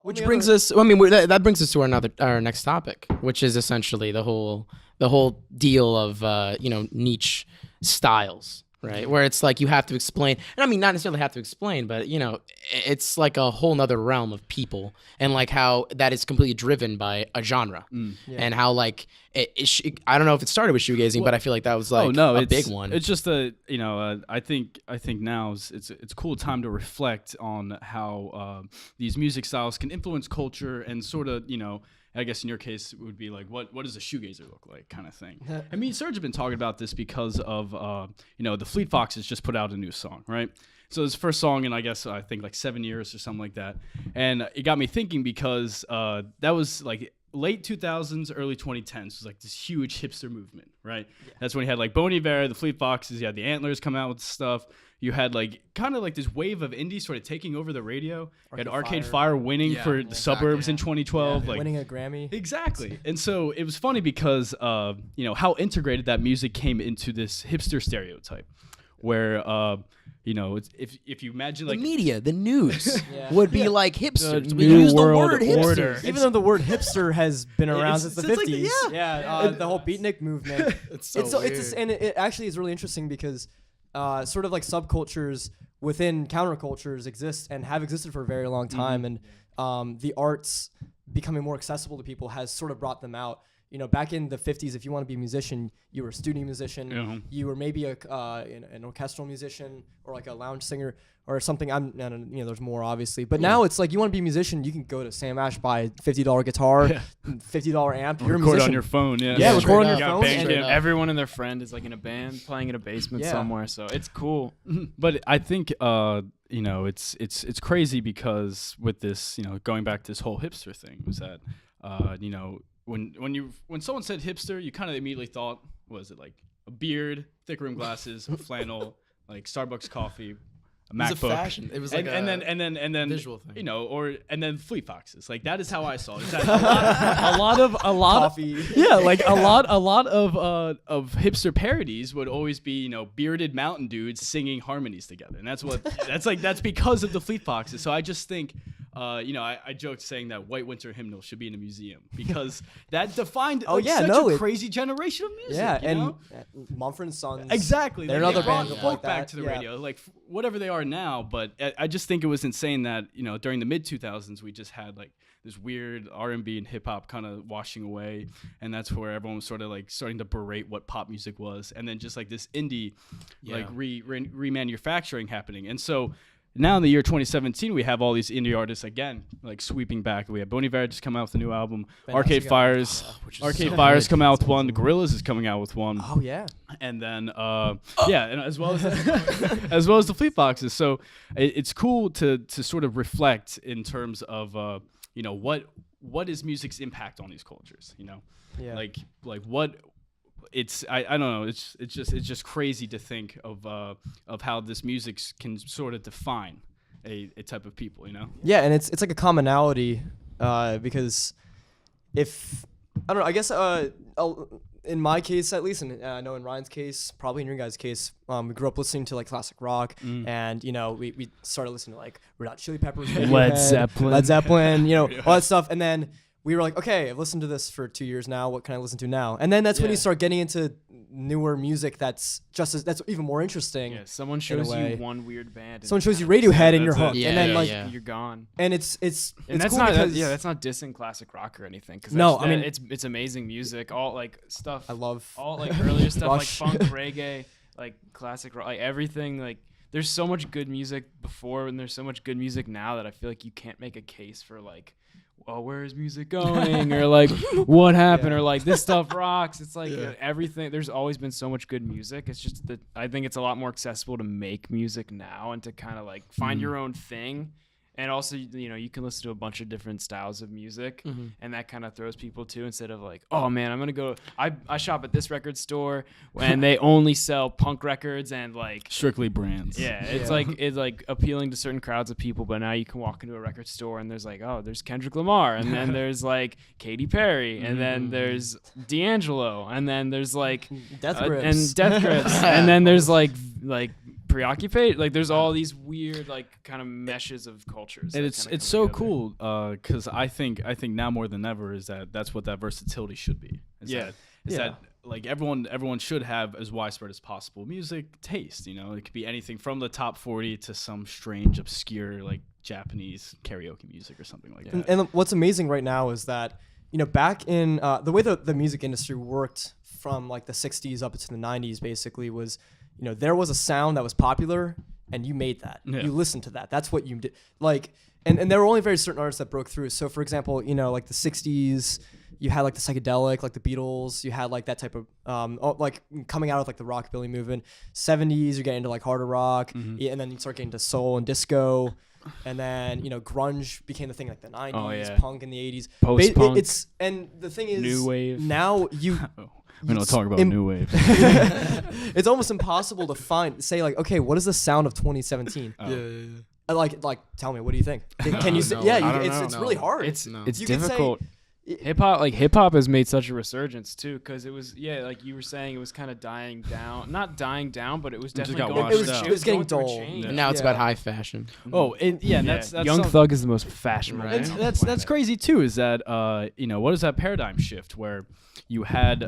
Which brings us. I mean, that brings us to our next topic, which is essentially the whole deal of niche styles, right? Where it's like you have to explain, and I mean not necessarily have to explain, but it's like a whole nother realm of people, and like how that is completely driven by a genre, and how like I don't know if it started with shoegazing, but I feel like that was like a big one. It's just I think now it's a cool time to reflect on how these music styles can influence culture and sort of I guess in your case it would be like what does a shoegazer look like kind of thing. I mean, Serge has been talking about this because of the Fleet Foxes just put out a new song, right? So it's the first song in I think like 7 years or something like that, and it got me thinking because that was like late 2000s, early 2010s was like this huge hipster movement, right? Yeah. That's when you had like Bon Iver, the Fleet Foxes, you had the Antlers come out with stuff. You had like kind of like this wave of indie sort of taking over the radio. You had Arcade Fire winning for the Suburbs in 2012, like winning a Grammy. Exactly. And so it was funny because how integrated that music came into this hipster stereotype, where if you imagine like the media, the news would be like hipsters. The we new use the world word order. hipster. Even though the word hipster has been around since the 50s. Like the whole beatnik movement. It actually is really interesting because sort of like subcultures within countercultures exist and have existed for a very long time, and the arts becoming more accessible to people has sort of brought them out. Back in the 50s, if you want to be a musician, you were a studio musician. You were maybe an orchestral musician or like a lounge singer or something. There's more obviously, but now it's like you want to be a musician, you can go to Sam Ash, buy $50 guitar, $50 amp. You're a musician. Record on your phone, record on your phone. Everyone and their friend is like in a band playing in a basement somewhere, so it's cool. But I think it's crazy because with this, going back to this whole hipster thing, was that when someone said hipster, you kind of immediately thought, was it like a beard, thick rim glasses, flannel, like Starbucks coffee, a MacBook. It was a fashion. It was like and then visual thing. And then Fleet Foxes. Like that is how I saw it. A lot of coffee. Yeah, like a lot of hipster parodies would always be, bearded mountain dudes singing harmonies together. And that's because of the Fleet Foxes. So I just think I joked saying that White Winter Hymnal should be in a museum because that defined such a crazy generation of music. Yeah, and Mumford & Sons. Exactly. They're another band folk like that. back to the radio, like whatever they are now. But I just think it was insane that during the mid 2000s we just had like this weird R&B and hip hop kind of washing away, and that's where everyone was sort of like starting to berate what pop music was, and then just like this indie like remanufacturing happening, and so. Now in the year 2017, we have all these indie artists again, like sweeping back. We have Bon Iver just come out with a new album. Arcade Fire's come out with one. Gorillaz is coming out with one. Oh yeah. And then and as well as as well as the Fleet Foxes. So it's cool to sort of reflect in terms of what is music's impact on these cultures. Like what. I don't know. It's just crazy to think of how this music can sort of define a type of people, Yeah, and it's like a commonality because if I don't know, I guess in my case at least, and I know in Ryan's case, probably in your guys' case, we grew up listening to like classic rock, and we started listening to like Red Hot Chili Peppers, Led Zeppelin, all that stuff, and then. We were like, okay, I've listened to this for 2 years now. What can I listen to now? And then that's when you start getting into newer music that's even more interesting. Yeah, someone shows you one weird band. Someone shows you Radiohead and you're hooked. Yeah, and then you're gone. And it's that's cool not because that's not dissing classic rock or anything. I mean it's amazing music. All like stuff. I love all like earlier stuff Rush. like funk, reggae, like classic rock, like everything. Like there's so much good music before, and there's so much good music now that I feel like you can't make a case for like. Oh, where is music going? Or like, what happened? Or like, this stuff rocks. It's like everything. There's always been so much good music. It's just that I think it's a lot more accessible to make music now and to kind of like find your own thing. And also, you can listen to a bunch of different styles of music, and that kind of throws people too. Instead of like, oh man, I'm gonna go. I shop at this record store, and they only sell punk records and like strictly brands. Yeah, it's like appealing to certain crowds of people. But now you can walk into a record store and there's like, oh, there's Kendrick Lamar, and then there's like Katy Perry, and then there's D'Angelo, and then there's like Death Grips. and Death Grips, and then there's like preoccupate. Like there's all these weird like kind of meshes of cultures. And that it's kinda come so together. cool because I think now more than ever is that's what that versatility should be. That like everyone should have as widespread as possible music taste. You know, it could be anything from the top 40 to some strange obscure like Japanese karaoke music or something like that. And what's amazing right now is that, you know, back in the way the music industry worked from like the 60s up into the 90s basically was, you know, there was a sound that was popular and you made that. Yeah. You listened to that. That's what you did. Like, and there were only very certain artists that broke through. So for example, you know, like the 60s, you had like the psychedelic, like the Beatles, you had like that type of, like coming out of like the rockabilly movement. 70s, you're getting into like harder rock, and then you start getting to soul and disco. And then, you know, grunge became the thing like the 90s, punk in the 80s. Post-punk. And the thing is, New wave. now you... We don't talk about new wave. It's almost impossible to say like, okay, what is the sound of 2017? Like, tell me, what do you think? Can you say? know. Yeah, I don't it's know. really hard. It's No. it's You could say- difficult. Hip hop has made such a resurgence too, because it was like you were saying, it was kind of dying down. Not dying down, but it was just definitely got going. washed out. It was getting going through a dull. change. And now it's about high fashion. Oh, and that's Young something- Thug is the most fashionable. Right. man on the That's planet. crazy too. Is that you know, what is that paradigm shift where you had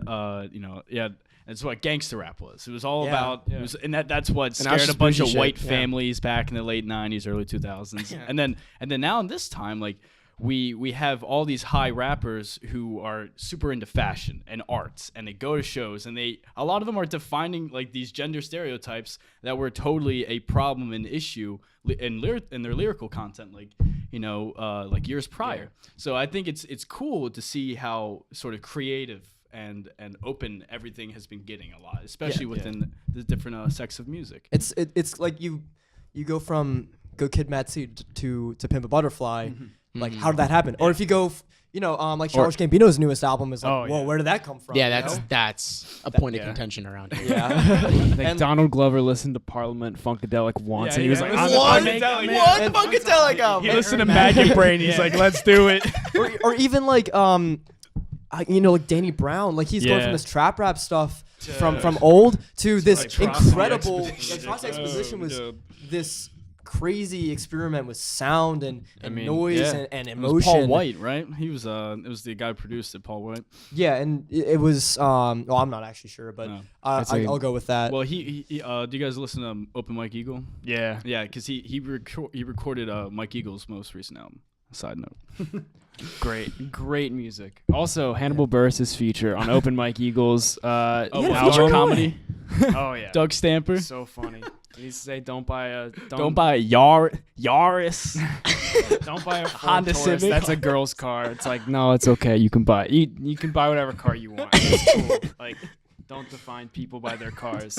that's what gangster rap was. It was all about Yeah. it was, and that's what And now it's scared a just bunch bougie of white shit. Yeah. families back in the late 90s, early 2000s. Yeah. And then now in this time, like we have all these high rappers who are super into fashion and arts, and they go to shows, and a lot of them are defining like these gender stereotypes that were totally a problem and issue in their lyrical content, like, you know, like years prior. So I think it's cool to see how sort of creative and open everything has been getting a lot, especially within the different sects of music. It's like you go from Go Kid Mad City to Pimp a Butterfly. Like, how did that happen? Or if you go, you know, like Childish Gambino's newest album is like, whoa, where did that come from? Yeah, you know? that's a point of contention around here. Yeah. Like And- Donald Glover listened to Parliament Funkadelic once, and he was like, What? Funkadelic album? He listened to Maggot Brain. He's like, let's do it. or even like you know, like Danny Brown, like he's going from Yeah. this trap rap stuff from old to this like Trotsky incredible. Exposition. Like Trotsky Exposition was Yeah. this crazy experiment with sound and mean, noise yeah. and It was emotion. Paul White, right? He was it was the guy who produced it, Paul White. Yeah, and it was. Well, I'm not actually sure, but No. I'll go with that. Well, he do you guys listen to Open Mike Eagle? yeah. Yeah, because he recorded Mike Eagle's most recent album. Side note. Great music. Also, Hannibal Buress's feature on Open Mike Eagles. Feature comedy. Oh yeah, Doug Stamper. so funny. He used to say, "Don't buy a Don't buy a Yaris. don't buy a Ford Honda Taurus. Civic. That's a girl's car." It's like, no, it's okay. You can buy it. You can buy whatever car you want. It's cool. Like, don't define people by their cars.